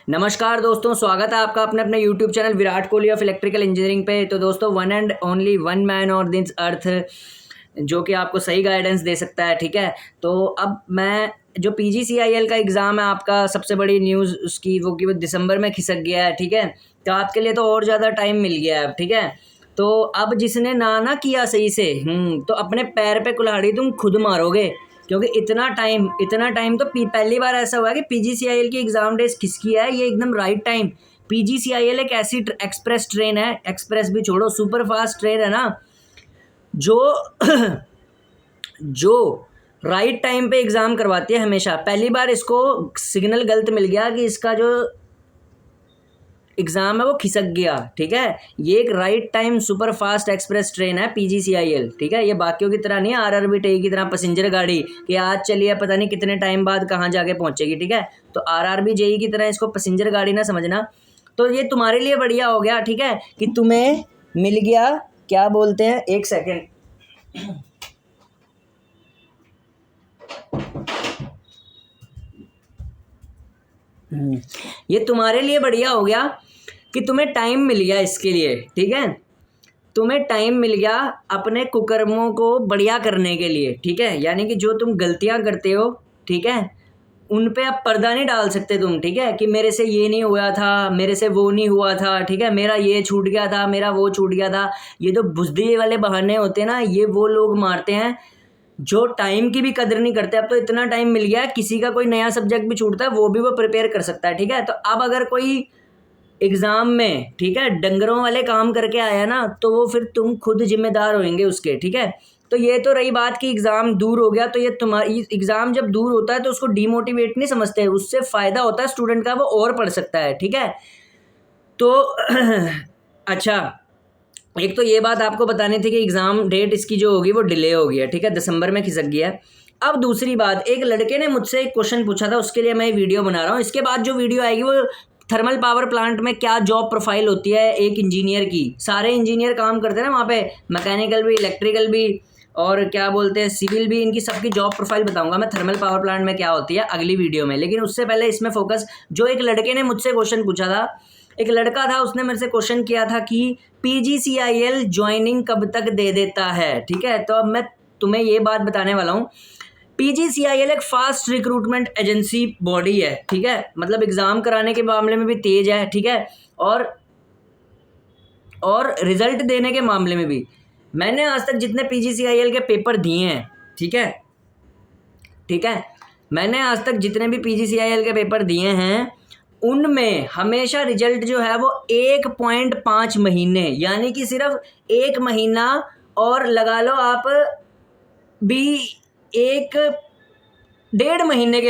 नमस्कार दोस्तों, स्वागत है आपका अपने अपने YouTube channel Virat Kohli of electrical engineering पे। तो दोस्तों, one and only one man on this earth जो कि आपको सही गाइडेंस दे सकता है। ठीक है, तो अब मैं जो PGCIL का एग्ज़ाम है आपका, सबसे बड़ी न्यूज़ उसकी वो दिसंबर में खिसक गया है। ठीक है, तो आपके लिए तो और ज़्यादा टाइम मिल गया है। ठीक है, तो अब जिसने ना किया सही से तो अपने पैर पे कुल्हाड़ी तुम खुद मारोगे, क्योंकि इतना टाइम तो पहली बार ऐसा हुआ है कि PGCIL की एग्ज़ाम डेज किसकी है। ये एकदम राइट टाइम। PGCIL एक ऐसी एक्सप्रेस ट्रेन है, एक्सप्रेस भी छोड़ो, सुपर फास्ट ट्रेन है ना, जो जो राइट टाइम पे एग्ज़ाम करवाती है हमेशा। पहली बार इसको सिग्नल गलत मिल गया कि इसका जो एग्ज़ाम है वो खिसक गया। ठीक है, ये एक right time super fast express train है PGCIL। ठीक है, ये बाकियों की तरह नहीं है, RRB TEI की तरह पैसेंजर गाड़ी कि आज चलिए पता नहीं कितने टाइम बाद कहाँ जाके पहुँचेगी। ठीक है, तो RRB JEE की तरह इसको पैसेंजर गाड़ी ना समझना। तो ये तुम्हारे लिए बढ़िया हो गया। ठीक है, कि तुम्हें मिल गया, क्या बोलते हैं, एक सेकेंड, ये तुम्हारे लिए बढ़िया हो गया कि तुम्हें टाइम मिल गया इसके लिए। ठीक है, तुम्हें टाइम मिल गया अपने कुकर्मों को बढ़िया करने के लिए। ठीक है, यानी कि जो तुम गलतियां करते हो, ठीक है, उन पे अब पर्दा नहीं डाल सकते तुम। ठीक है, कि मेरे से ये नहीं हुआ था, मेरे से वो नहीं हुआ था, ठीक है, मेरा ये छूट गया था, मेरा वो छूट गया था। ये जो बुज़दिल वाले बहाने होते हैं ना, ये वो लोग मारते हैं जो टाइम की भी कदर नहीं करते। अब तो इतना टाइम मिल गया है, किसी का कोई नया सब्जेक्ट भी छूटता है वो भी वो प्रिपेयर कर सकता है। ठीक है, तो अब अगर कोई एग्ज़ाम में, ठीक है, डंगरों वाले काम करके आया ना, तो वो फिर तुम खुद जिम्मेदार होंगे उसके। ठीक है, तो ये तो रही बात कि एग्ज़ाम दूर हो गया। तो ये तुम्हारी एग्ज़ाम जब दूर होता है तो उसको डीमोटिवेट नहीं समझते, उससे फ़ायदा होता है स्टूडेंट का, वो और पढ़ सकता है। ठीक है, तो अच्छा, एक तो ये बात आपको बतानी थी कि एग्ज़ाम डेट इसकी जो होगी वो डिले हो गई है। ठीक है, दिसंबर में खिसक गया है। अब दूसरी बात, एक लड़के ने मुझसे एक क्वेश्चन पूछा था, उसके लिए मैं वीडियो बना रहा हूँ। इसके बाद जो वीडियो आएगी वो थर्मल पावर प्लांट में क्या जॉब प्रोफाइल होती है एक इंजीनियर की। सारे इंजीनियर काम करते हैं ना वहाँ पे, मैकेनिकल भी, इलेक्ट्रिकल भी, और क्या बोलते हैं, सिविल भी, इनकी सबकी जॉब प्रोफाइल बताऊंगा मैं थर्मल पावर प्लांट में क्या होती है अगली वीडियो में। लेकिन उससे पहले इसमें फोकस, जो एक लड़के ने मुझसे क्वेश्चन पूछा था, एक लड़का था, उसने मेरे से क्वेश्चन किया था कि PGCIL ज्वाइनिंग कब तक दे देता है। ठीक है, तो अब मैं तुम्हें ये बात बताने वाला हूँ। PGCIL एक फास्ट रिक्रूटमेंट एजेंसी बॉडी है। ठीक है, मतलब एग्ज़ाम कराने के मामले में भी तेज है। ठीक है, और रिजल्ट देने के मामले में भी। मैंने आज तक जितने PGCIL के पेपर दिए हैं, ठीक है, मैंने आज तक जितने भी PGCIL के पेपर दिए हैं, उनमें हमेशा रिजल्ट जो है वो 1.5 महीने, यानी कि सिर्फ 1 महीना और लगा लो आप भी, 1.5 महीने के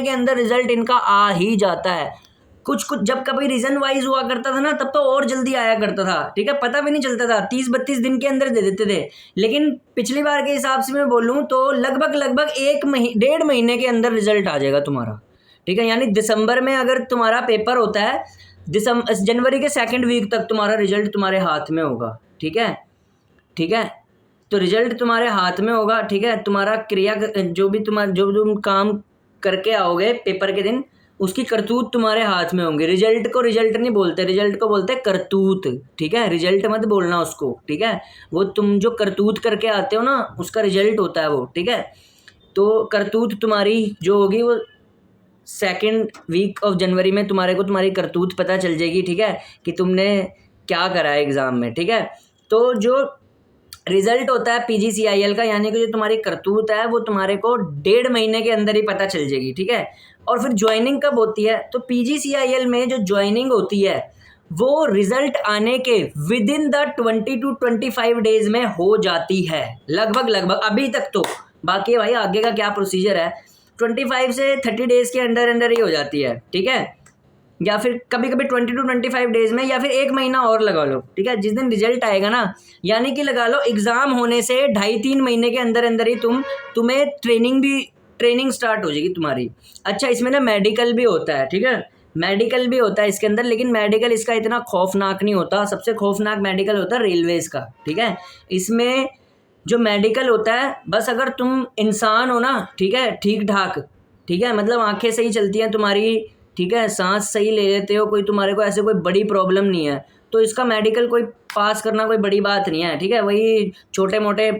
अंदर रिजल्ट इनका आ ही जाता है। कुछ जब कभी रीजन वाइज हुआ करता था ना, तब तो और जल्दी आया करता था। ठीक है, पता भी नहीं चलता था, 30-32 दिन के अंदर दे देते थे। लेकिन पिछली बार के हिसाब से मैं बोलूँ तो लगभग 1.5 महीने के अंदर रिजल्ट आ जाएगा तुम्हारा। ठीक है, यानी दिसंबर में अगर तुम्हारा पेपर होता है, जनवरी के 2nd वीक तक तुम्हारा रिजल्ट तुम्हारे हाथ में होगा। ठीक है, तो रिजल्ट तुम्हारे हाथ में होगा। ठीक है, तुम्हारा क्रिया जो भी तुम काम करके आओगे पेपर के दिन, उसकी करतूत तुम्हारे हाथ में होंगे। रिजल्ट को रिजल्ट नहीं बोलते, रिजल्ट को बोलते हैं करतूत। ठीक है, रिजल्ट मत बोलना उसको। ठीक है, वो तुम जो करतूत करके आते हो ना, उसका रिजल्ट होता है वो। ठीक है, तो करतूत तुम्हारी जो होगी वो 2nd वीक ऑफ जनवरी में तुम्हारी करतूत पता चल जाएगी। ठीक है, कि तुमने क्या करा है एग्ज़ाम में। ठीक है, तो जो रिजल्ट होता है PGCIL का, यानी कि जो तुम्हारी करतूत है वो तुम्हारे को 1.5 महीने के अंदर ही पता चल जाएगी। ठीक है, और फिर ज्वाइनिंग कब होती है, तो PGCIL में जो ज्वाइनिंग होती है वो रिजल्ट आने के विदिन द 20 to 25 डेज में हो जाती है। लगभग अभी तक तो, बाकी भाई आगे का क्या प्रोसीजर है, 25 से 30 डेज के अंदर ही हो जाती है। ठीक है, या फिर कभी कभी 20 to 25 डेज में, या फिर 1 महीना और लगा लो। ठीक है, जिस दिन रिजल्ट आएगा ना, यानी कि लगा लो एग्ज़ाम होने से 2.5-3 महीने के अंदर ही तुम्हें ट्रेनिंग स्टार्ट हो जाएगी तुम्हारी। अच्छा, इसमें ना मेडिकल भी होता है। ठीक है, मेडिकल भी होता है इसके अंदर, लेकिन मेडिकल इसका इतना खौफनाक नहीं होता। सबसे खौफनाक मेडिकल होता है रेलवेज़ का। ठीक है, इसमें जो मेडिकल होता है, बस अगर तुम इंसान हो ना, ठीक है, ठीक ठाक, ठीक है, मतलब आंखें सही चलती हैं तुम्हारी, ठीक है, सांस सही ले लेते हो, कोई तुम्हारे को ऐसे कोई बड़ी प्रॉब्लम नहीं है, तो इसका मेडिकल कोई पास करना कोई बड़ी बात नहीं है। ठीक है, वही छोटे मोटे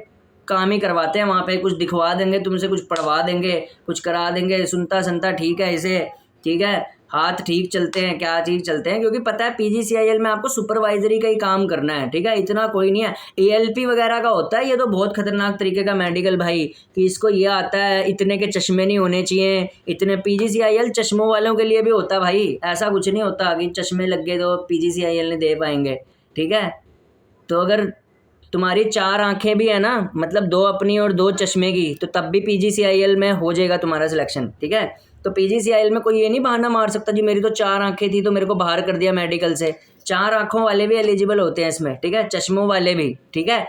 काम ही करवाते हैं वहाँ पे, कुछ दिखवा देंगे तुमसे, कुछ पढ़वा देंगे, कुछ करा देंगे, सुनता संता ठीक है इसे, ठीक है, हाथ ठीक चलते हैं, क्या चीज़ चलते हैं, क्योंकि पता है PGCIL में आपको सुपरवाइजरी का ही काम करना है। ठीक है, इतना कोई नहीं है। ALP वगैरह का होता है, ये तो बहुत खतरनाक तरीके का मेडिकल भाई, कि इसको ये आता है, इतने के चश्मे नहीं होने चाहिए, इतने। PGCIL चश्मों वालों के लिए भी होता है भाई, ऐसा कुछ नहीं होता कि चश्मे लग गए तो PGCIL नहीं दे पाएंगे। ठीक है, तो अगर तुम्हारी 4 आंखें भी है ना, मतलब 2 अपनी और 2 चश्मे की, तो तब भी PGCIL में हो जाएगा तुम्हारा सिलेक्शन। ठीक है, तो PGCIL में कोई ये नहीं बहाना मार सकता जी मेरी तो 4 आंखें थी तो मेरे को बाहर कर दिया मेडिकल से। 4 आंखों वाले भी एलिजिबल होते हैं इसमें। ठीक है, चश्मों वाले भी। ठीक है,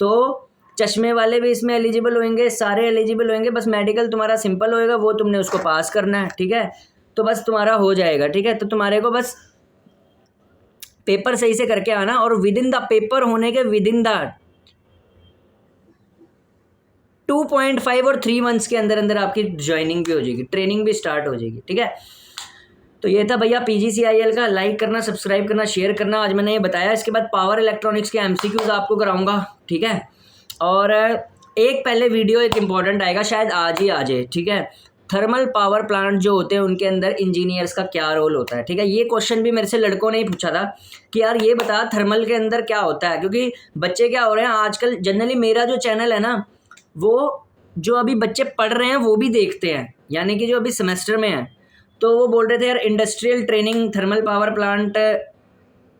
तो चश्मे वाले भी इसमें एलिजिबल होंगे, सारे एलिजिबल होंगे, बस मेडिकल तुम्हारा सिंपल होएगा, वो तुमने उसको पास करना है। ठीक है, तो बस तुम्हारा हो जाएगा। ठीक है, तो तुम्हारे को बस पेपर सही से करके आना, और विद इन द पेपर होने के विद इन द 2.5 और 3 मंथ्स के अंदर अंदर आपकी ज्वाइनिंग भी हो जाएगी, ट्रेनिंग भी स्टार्ट हो जाएगी। ठीक है, तो ये था भैया PGCIL का। लाइक करना, सब्सक्राइब करना, शेयर करना। आज मैंने ये बताया, इसके बाद पावर इलेक्ट्रॉनिक्स के MCQs आपको कराऊंगा। ठीक है, और एक पहले वीडियो एक इम्पॉर्टेंट आएगा, शायद आज ही आ जाए। ठीक है, थर्मल पावर प्लांट जो होते हैं उनके अंदर इंजीनियर्स का क्या रोल होता है। ठीक है, ये क्वेश्चन भी मेरे से लड़कों ने ही पूछा था कि यार ये बता थर्मल के अंदर क्या होता है, क्योंकि बच्चे क्या हो रहे हैं आजकल, जनरली मेरा जो चैनल है ना, वो जो अभी बच्चे पढ़ रहे हैं वो भी देखते हैं, यानी कि जो अभी सेमेस्टर में है, तो वो बोल रहे थे यार industrial training thermal power plant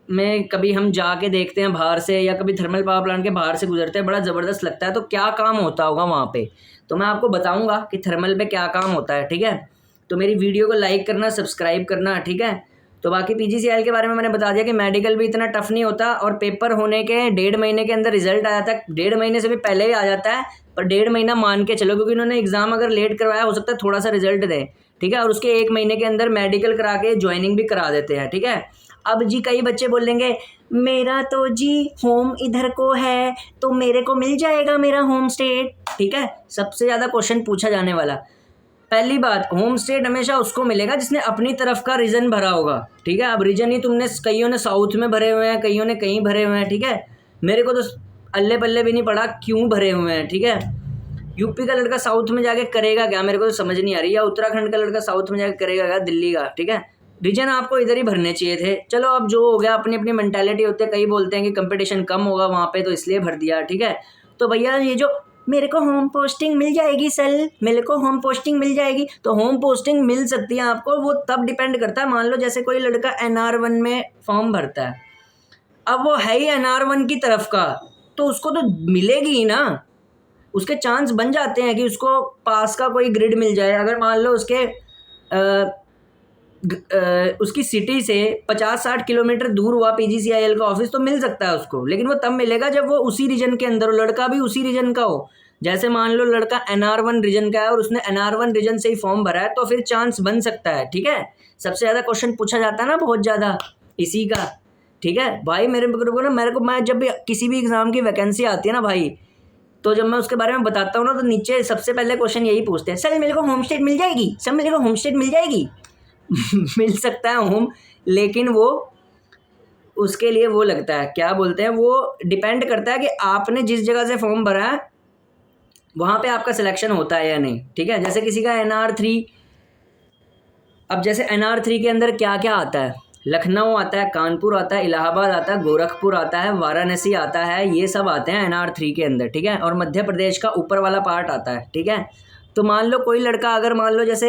में कभी हम जाके देखते हैं बाहर से, या कभी थर्मल पावर प्लांट के बाहर से गुजरते हैं, बड़ा ज़बरदस्त लगता है, तो क्या काम होता होगा वहाँ पे, तो मैं आपको बताऊंगा कि थर्मल पे क्या काम होता है। ठीक है, तो मेरी वीडियो को लाइक करना, सब्सक्राइब करना। ठीक है, तो बाकी PGCIL के बारे में मैंने बता दिया कि मेडिकल भी इतना टफ नहीं होता, और पेपर होने के 1.5 महीने के अंदर रिजल्ट आ जाता है। 1.5 महीने से भी पहले ही आ जाता है, पर 1.5 महीना मान के चलो, क्योंकि उन्होंने एग्जाम अगर लेट करवाया हो सकता है थोड़ा सा रिजल्ट दें। ठीक है, और उसके 1 महीने के अंदर मेडिकल करा के ज्वाइनिंग भी करा देते हैं। ठीक है, अब जी कई बच्चे बोलेंगे मेरा तो जी होम इधर को है, तो मेरे को मिल जाएगा मेरा होम स्टेट। ठीक है, सबसे ज़्यादा क्वेश्चन पूछा जाने वाला। पहली बात, होम स्टेट हमेशा उसको मिलेगा जिसने अपनी तरफ का रीजन भरा होगा। ठीक है, अब रीजन ही तुमने, कईयों ने साउथ में भरे हुए हैं, कईयों ने कहीं भरे हुए हैं। ठीक है, मेरे को तो अल्ले पल्ले भी नहीं पड़ा क्यों भरे हुए हैं। ठीक है, यूपी का लड़का साउथ में जाके करेगा क्या, मेरे को तो समझ नहीं आ रही, या उत्तराखंड का लड़का साउथ में जाके करेगा क्या, दिल्ली का। ठीक है, रीजन आपको इधर ही भरने चाहिए थे। चलो अब जो हो गया, अपनी अपनी मेंटालिटी होती है, कई बोलते हैं कि कंपटीशन कम होगा वहाँ पे तो इसलिए भर दिया। ठीक है, तो भैया ये जो मेरे को होम पोस्टिंग मिल जाएगी सर, मेरे को होम पोस्टिंग मिल जाएगी, तो होम पोस्टिंग मिल सकती है आपको, वो तब डिपेंड करता है, मान लो जैसे कोई लड़का NR1 में फॉर्म भरता है, अब वो है ही NR1 की तरफ का, तो उसको तो मिलेगी ही ना, उसके चांस बन जाते हैं कि उसको पास का कोई ग्रिड मिल जाए। अगर मान लो उसकी सिटी से 50-60 किलोमीटर दूर हुआ PGCIL का ऑफिस, तो मिल सकता है उसको, लेकिन वो तब मिलेगा जब वो उसी रीजन के अंदर हो, लड़का भी उसी रीजन का हो। जैसे मान लो लड़का NR1 रीजन का है और उसने NR1 रीजन से ही फॉर्म भरा है, तो फिर चांस बन सकता है। ठीक है, सबसे ज़्यादा क्वेश्चन पूछा जाता है ना बहुत ज़्यादा इसी का। ठीक है भाई, मेरे को मैं जब भी किसी भी एग्ज़ाम की वैकेंसी आती है ना भाई, तो जब मैं उसके बारे में बताता हूँ ना, तो नीचे सबसे पहले क्वेश्चन यही पूछते हैं, सर मेरे को होम स्टेट मिल जाएगी, सर मेरे को होम स्टेट मिल जाएगी। मिल सकता है होम, लेकिन वो उसके लिए वो लगता है, क्या बोलते हैं, वो डिपेंड करता है कि आपने जिस जगह से फॉर्म भरा है वहाँ पे आपका सिलेक्शन होता है या नहीं। ठीक है, जैसे किसी का NR3, अब जैसे NR3 के अंदर क्या क्या आता है, लखनऊ आता है, कानपुर आता है, इलाहाबाद आता है, गोरखपुर आता है, वाराणसी आता है, ये सब आते हैं NR3 के अंदर। ठीक है, और मध्य प्रदेश का ऊपर वाला पार्ट आता है। ठीक है, तो मान लो कोई लड़का अगर मान लो जैसे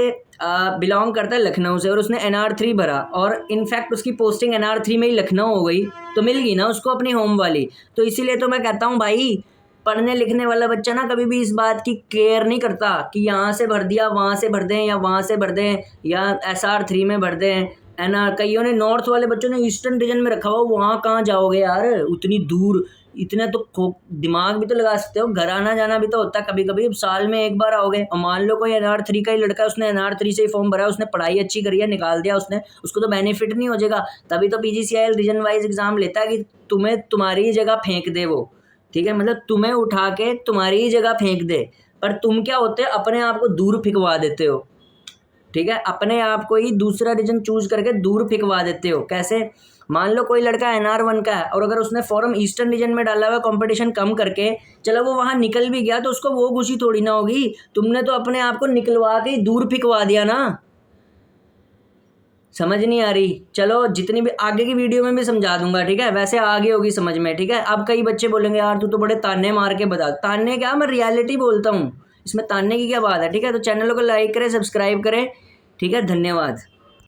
बिलोंग करता है लखनऊ से, और उसने NR3 भरा, और इनफैक्ट उसकी पोस्टिंग NR3 में ही लखनऊ हो गई, तो मिल गई ना उसको अपनी होम वाली। तो इसीलिए तो मैं कहता हूँ भाई, पढ़ने लिखने वाला बच्चा ना कभी भी इस बात की केयर नहीं करता कि यहाँ से भर दिया, वहाँ से भर दें, या वहाँ से भर दें, या SR3 में भर दें। कईयों ने, नॉर्थ वाले बच्चों ने ईस्टर्न रीजन में रखा हुआ, वहाँ कहाँ जाओगे यार उतनी दूर, इतना तो दिमाग भी तो लगा सकते हो, घर आना जाना भी तो होता है कभी कभी, साल में एक बार आओगे। और मान लो कोई NR3 का ही लड़का है, उसने NR3 से ही फॉर्म भरा, उसने पढ़ाई अच्छी करी है, निकाल दिया उसने, उसको तो बेनिफिट नहीं हो जाएगा। तभी तो PGCIL रीजन वाइज एग्जाम लेता है कि तुम्हें तुम्हारी जगह फेंक दे वो। ठीक है, मतलब तुम्हें उठा के तुम्हारी ही जगह फेंक दे, पर तुम क्या होते हो, अपने आप को दूर फेंकवा देते हो। ठीक है, अपने आप को ही दूसरा रीजन चूज करके दूर फिकवा देते हो। कैसे? मान लो कोई लड़का NR1 का है और अगर उसने फॉर्म ईस्टर्न रीजन में डाला हुआ कंपटीशन कम करके, चलो वो वहाँ निकल भी गया तो उसको वो खुशी थोड़ी ना होगी, तुमने तो अपने आप को निकलवा के ही दूर फिकवा दिया ना। समझ नहीं आ रही? चलो जितनी भी आगे की वीडियो में भी समझा दूंगा, ठीक है, वैसे आगे होगी समझ में, ठीक है। अब कई बच्चे बोलेंगे यार तू तो बड़े ताने मार के बता, ताने क्या, मैं रियलिटी बोलता हूँ, इसमें ताने की क्या बात है, ठीक है। तो चैनल को लाइक करें, सब्सक्राइब करें, ठीक है, धन्यवाद।